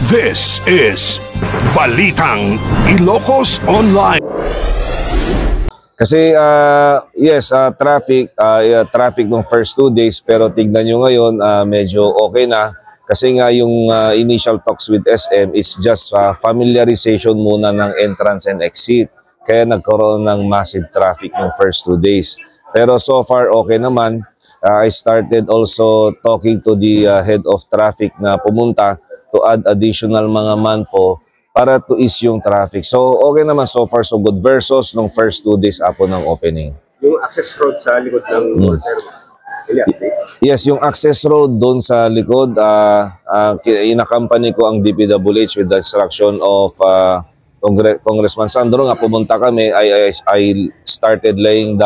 This is Balitang Ilocos Online. Kasi traffic nung first 2 days, pero tignan nyo ngayon medyo okay na. Kasi nga yung initial talks with SM is just familiarization muna ng entrance and exit. Kaya nagkaroon ng massive traffic nung first 2 days. Pero so far okay naman. I started also talking to the head of traffic na pumunta to add additional mga manpo para to ease yung traffic. So okay naman, so far so good versus nung first 2 days apo ng opening. Yung access road sa likod ng Yes, yung access road doon sa likod, inaccompany ko ang DPWH with the instruction of Congressman Sandro nga pumunta kami. I started laying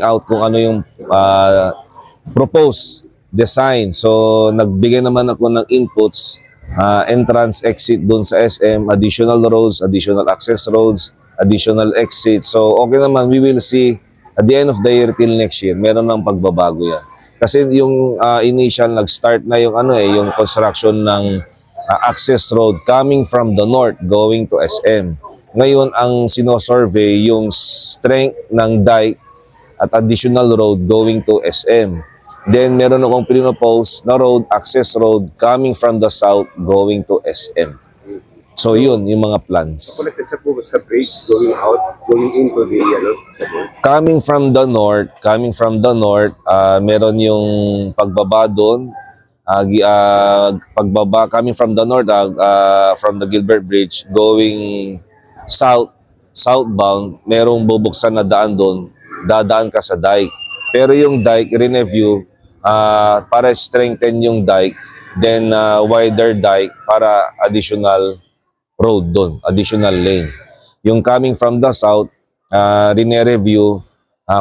out kung ano yung proposed design. So nagbigay naman ako ng inputs, entrance, exit doon sa SM, additional roads, additional access roads, additional exit. So okay naman, we will see at the end of the year till next year, meron ng pagbabago yan. Kasi yung initial nag-start na yung yung construction ng access road coming from the north going to SM. Ngayon ang sino-survey yung strength ng dike at additional road going to SM. Then meron akong pinopose na road, access road coming from the south going to SM. So yun, yung mga plans. Connected sa bridge going out, going into the Coming from the north, meron yung pagbaba doon. Pagbaba coming from the north, from the Gilbert Bridge going southbound, merong bubuksan na daan doon. Dadaan ka sa dike. Pero yung dike, re-review para strengthen yung dike, then wider dike para additional road doon, additional lane. Yung coming from the south, re-review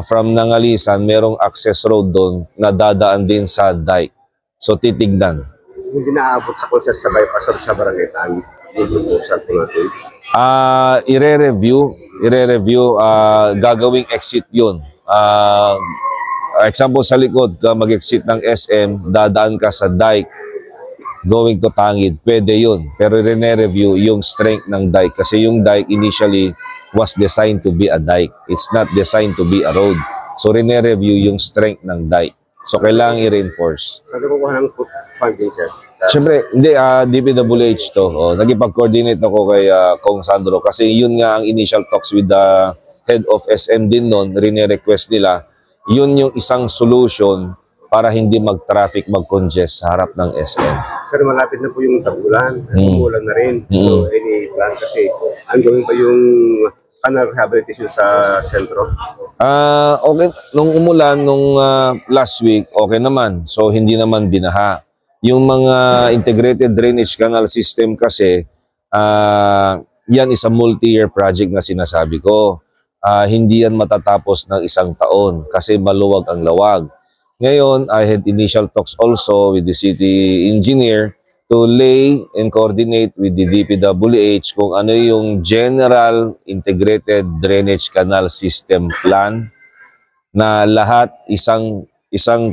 from Nangalisan, merong access road doon na dadaan din sa dike. So titignan. Hindi naaabot sa concert sa bypass or sa barangay Tangi. I-review, gagawing exit yun. Example sa likod, mag-exit ng SM, dadaan ka sa dike, going to Tangid, pwede yun. Pero review yung strength ng dike. Kasi yung dike initially was designed to be a dike. It's not designed to be a road. So review yung strength ng dike. So kailangan i-reinforce. Saan kukuha ng funding, sir? Siyempre, hindi, DPWH to. Nagipag-coordinate ako kay Kong Sandro kasi yun nga ang initial talks with the head of SM din noon, rine-request nila. Yun yung isang solution para hindi mag-traffic, mag-congest sa harap ng SM. Sir, malapit na po yung tag-ulan. Umulan na rin. So, any plans kasi ongoing pa yung canal rehabilitation sa sentro? Okay. Nung umulan, nung last week, okay naman. So, hindi naman binaha. Yung mga integrated drainage canal system kasi, yan is a multi-year project na sinasabi ko. Hindi yan matatapos ng isang taon kasi maluwag ang lawag. Ngayon, I had initial talks also with the city engineer to lay and coordinate with the DPWH kung ano yung general integrated drainage canal system plan na lahat isang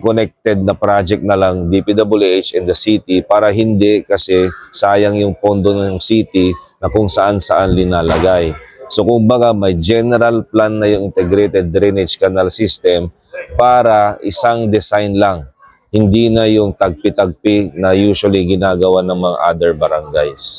connected na project na lang DPWH and the city para hindi kasi sayang yung pondo ng city na kung saan-saan linalagay. So kung baga may general plan na yung integrated drainage canal system para isang design lang. Hindi na yung tagpi-tagpi na usually ginagawa ng mga other barangays.